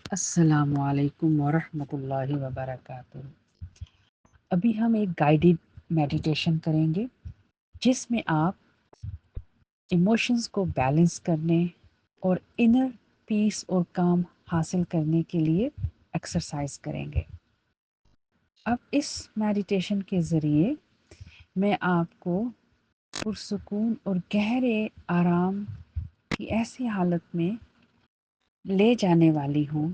السلام علیکم ورحمۃ اللہ وبرکاتہ۔ ابھی ہم ایک گائیڈڈ میڈیٹیشن کریں گے جس میں آپ ایموشنز کو بیلنس کرنے اور انر پیس اور کام حاصل کرنے کے لیے ایکسرسائز کریں گے۔ اب اس میڈیٹیشن کے ذریعے میں آپ کو پرسکون اور گہرے آرام کی ایسی حالت میں لے جانے والی ہوں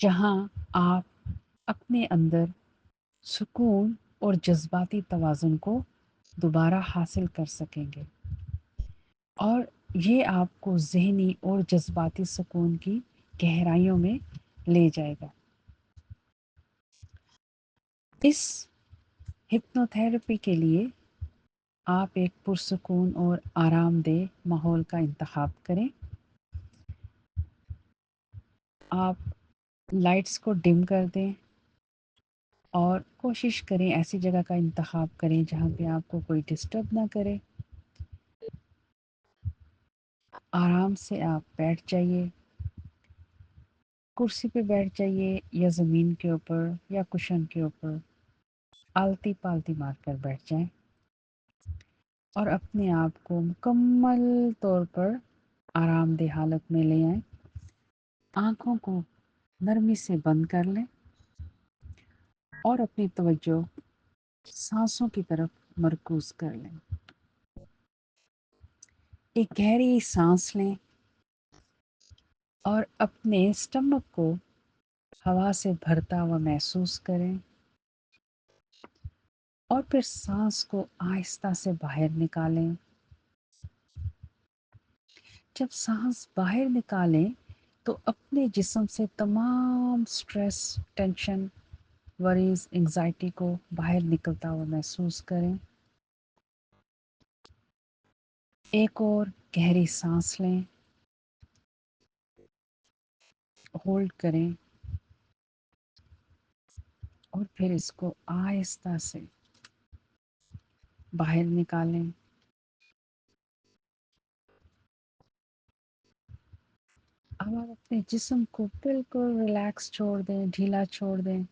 جہاں آپ اپنے اندر سکون اور جذباتی توازن کو دوبارہ حاصل کر سکیں گے، اور یہ آپ کو ذہنی اور جذباتی سکون کی گہرائیوں میں لے جائے گا۔ اس ہپنو تھراپی کے لیے آپ ایک پرسکون اور آرام دہ ماحول کا انتخاب کریں۔ آپ لائٹس کو ڈم کر دیں اور کوشش کریں ایسی جگہ کا انتخاب کریں جہاں پہ آپ کو کوئی ڈسٹرب نہ کرے۔ آرام سے آپ بیٹھ جائیے، کرسی پہ بیٹھ جائیے یا زمین کے اوپر یا کشن کے اوپر آلتی پالتی مار کر بیٹھ جائیں، اور اپنے آپ کو مکمل طور پر آرام دہ حالت میں لے آئیں۔ آنکھوں کو نرمی سے بند کر لیں اور اپنی توجہ سانسوں کی طرف مرکوز کر لیں۔ ایک گہری سانس لیں اور اپنے اسٹمک کو ہوا سے بھرتا ہوا محسوس کریں، اور پھر سانس کو آہستہ سے باہر نکالیں۔ جب سانس باہر نکالیں تو اپنے جسم سے تمام سٹریس، ٹینشن، وریز، انگزائٹی کو باہر نکلتا ہوا محسوس کریں۔ ایک اور گہری سانس لیں، ہولڈ کریں، اور پھر اس کو آہستہ سے باہر نکالیں۔ اب آپ اپنے جسم کو بالکل ریلیکس چھوڑ دیں، ڈھیلا چھوڑ دیں۔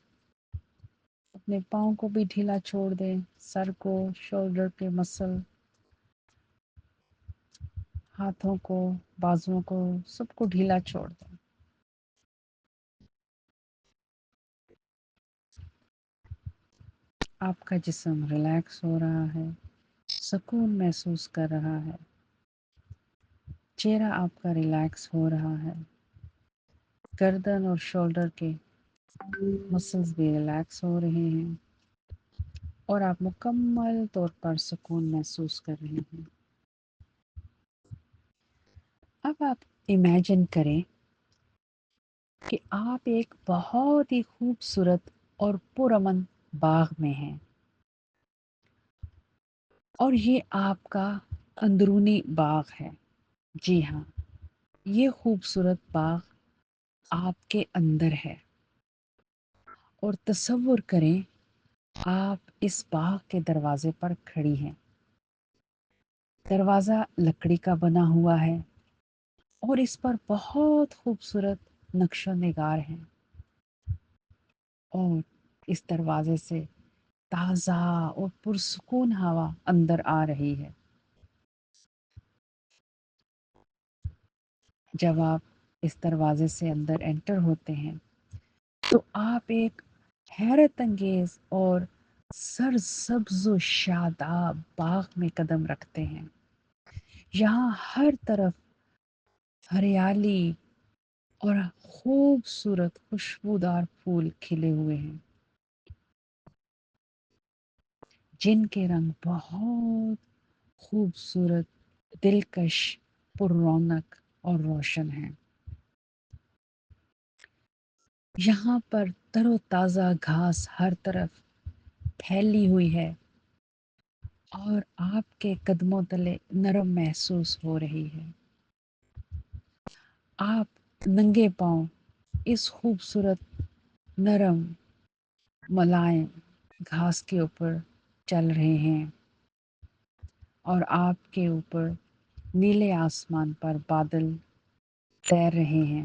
اپنے پاؤں کو بھی ڈھیلا چھوڑ دیں، سر کو، شولڈر کے مسل، ہاتھوں کو، بازوؤں کو، سب کو ڈھیلا چھوڑ دیں۔ آپ کا جسم ریلیکس ہو رہا ہے، سکون محسوس کر رہا ہے، چہرہ آپ کا ریلیکس ہو رہا ہے، گردن اور شولڈر کے مسلز بھی ریلیکس ہو رہے ہیں، اور آپ مکمل طور پر سکون محسوس کر رہے ہیں۔ اب آپ امیجن کریں کہ آپ ایک بہت ہی خوبصورت اور پرامن باغ میں ہیں، اور یہ آپ کا اندرونی باغ ہے۔ جی ہاں، یہ خوبصورت باغ آپ کے اندر ہے، اور تصور کریں آپ اس باغ کے دروازے پر کھڑی ہیں۔ دروازہ لکڑی کا بنا ہوا ہے اور اس پر بہت خوبصورت نقش و نگار ہیں، اور اس دروازے سے تازہ اور پرسکون ہوا اندر آ رہی ہے۔ جب آپ اس دروازے سے اندر انٹر ہوتے ہیں تو آپ ایک حیرت انگیز اور سرسبز و شاداب باغ میں قدم رکھتے ہیں۔ یہاں ہر طرف ہریالی اور خوبصورت خوشبودار پھول کھلے ہوئے ہیں جن کے رنگ بہت خوبصورت، دلکش، پر رونق اور روشن ہیں۔ یہاں پر تر و تازہ گھاس ہر طرف پھیلی ہوئی ہے اور آپ کے قدموں تلے نرم محسوس ہو رہی ہے۔ آپ ننگے پاؤں اس خوبصورت، نرم، ملائم گھاس کے اوپر چل رہے ہیں، اور آپ کے اوپر نیلے آسمان پر بادل تیر رہے ہیں۔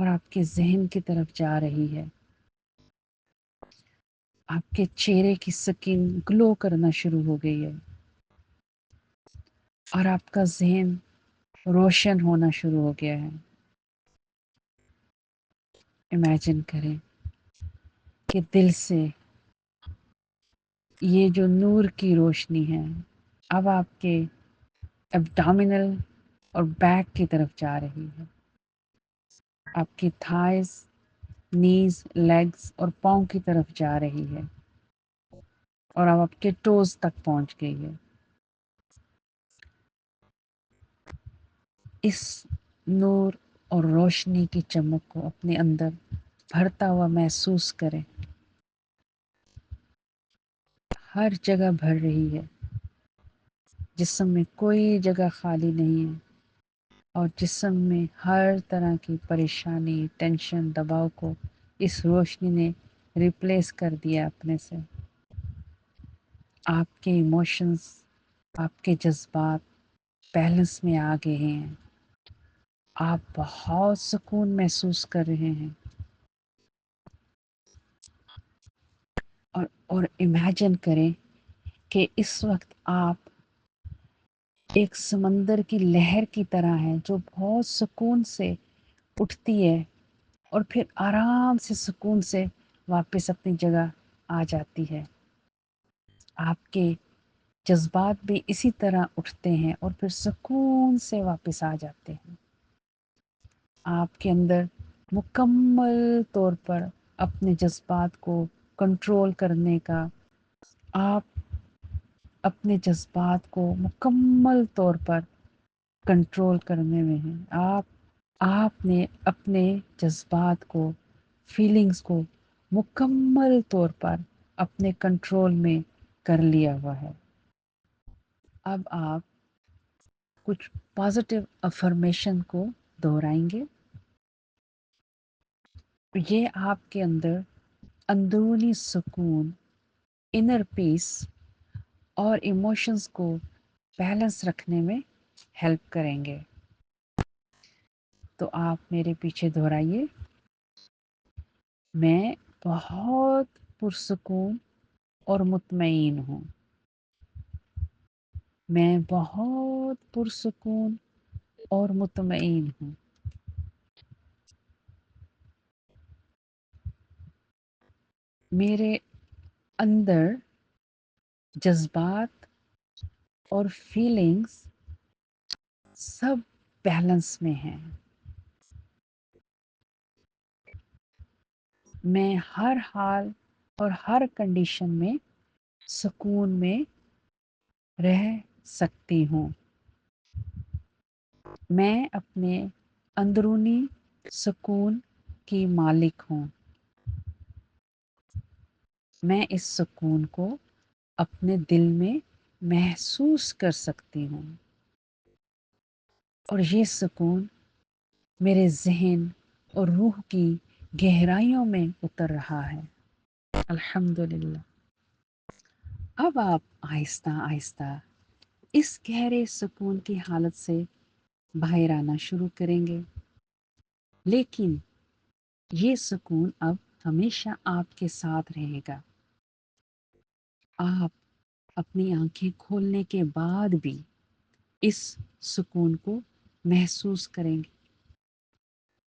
اور آپ کے ذہن کی طرف جا رہی ہے. آپ کے چہرے کی سکن گلو کرنا شروع ہو گئی ہے اور آپ کا ذہن روشن ہونا شروع ہو گیا ہے. امیجن کریں کہ دل سے یہ جو نور کی روشنی ہے اب آپ کے ایبڈومینل اور بیک کی طرف جا رہی ہے. آپ کی تھائز، نیز، لیگز اور پاؤں کی طرف جا رہی ہے اور اب آپ کے ٹوز تک پہنچ گئی ہے. اس نور اور روشنی کی چمک کو اپنے اندر بھرتا ہوا محسوس کریں. ہر جگہ بھر رہی ہے. جسم میں کوئی جگہ خالی نہیں ہے اور جسم میں ہر طرح کی پریشانی، ٹینشن، دباؤ کو اس روشنی نے ریپلیس کر دیا اپنے سے. آپ کے ایموشنز، آپ کے جذبات بیلنس میں آ گئے ہیں. آپ بہت سکون محسوس کر رہے ہیں اور امیجن کریں کہ اس وقت آپ ایک سمندر کی لہر کی طرح ہیں جو بہت سکون سے اٹھتی ہے اور پھر آرام سے سکون سے واپس اپنی جگہ آ جاتی ہے. آپ کے جذبات بھی اسی طرح اٹھتے ہیں اور پھر سکون سے واپس آ جاتے ہیں. آپ کے اندر مکمل طور پر اپنے جذبات کو کنٹرول کرنے کا، آپ اپنے جذبات کو مکمل طور پر کنٹرول کرنے میں ہیں. آپ نے اپنے جذبات کو، فیلنگز کو مکمل طور پر اپنے کنٹرول میں کر لیا ہوا ہے. اب آپ کچھ پازیٹیو افرمیشن کو دہرائیں گے. یہ آپ کے اندر اندرونی سکون، انر پیس اور ایموشنز کو بیلنس رکھنے میں ہیلپ کریں گے. تو آپ میرے پیچھے دہرائیے. میں بہت پرسکون اور مطمئن ہوں. میں بہت پرسکون اور مطمئن ہوں. میرے اندر جذبات اور فیلنگز سب بیلنس میں ہیں. میں ہر حال اور ہر کنڈیشن میں سکون میں رہ سکتی ہوں. میں اپنے اندرونی سکون کی مالک ہوں. میں اس سکون کو اپنے دل میں محسوس کر سکتی ہوں اور یہ سکون میرے ذہن اور روح کی گہرائیوں میں اتر رہا ہے. الحمدللہ. اب آپ آہستہ آہستہ اس گہرے سکون کی حالت سے باہر آنا شروع کریں گے، لیکن یہ سکون اب ہمیشہ آپ کے ساتھ رہے گا. آپ اپنی آنکھیں کھولنے کے بعد بھی اس سکون کو محسوس کریں گے.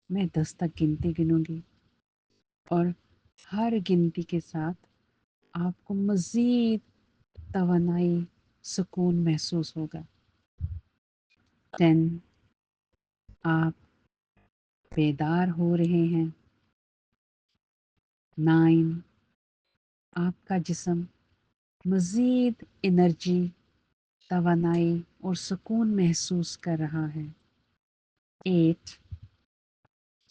میں 10 تک گنوں گی اور ہر گنتی کے ساتھ آپ کو مزید توانائی، سکون محسوس ہوگا. 10. آپ بیدار ہو رہے ہیں. 9. آپ کا جسم مزید انرجی، توانائی اور سکون محسوس کر رہا ہے. 8.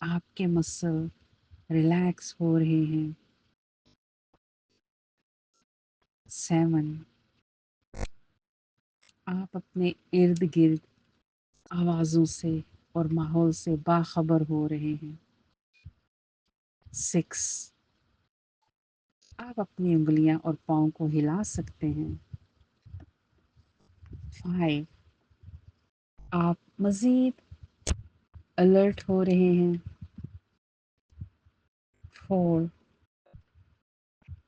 آپ کے مسل ریلیکس ہو رہے ہیں. 7. آپ اپنے ارد گرد آوازوں سے اور ماحول سے باخبر ہو رہے ہیں. 6. آپ اپنی انگلیاں اور پاؤں کو ہلا سکتے ہیں. 5. آپ مزید الرٹ ہو رہے ہیں. 4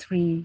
3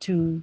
2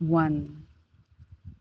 1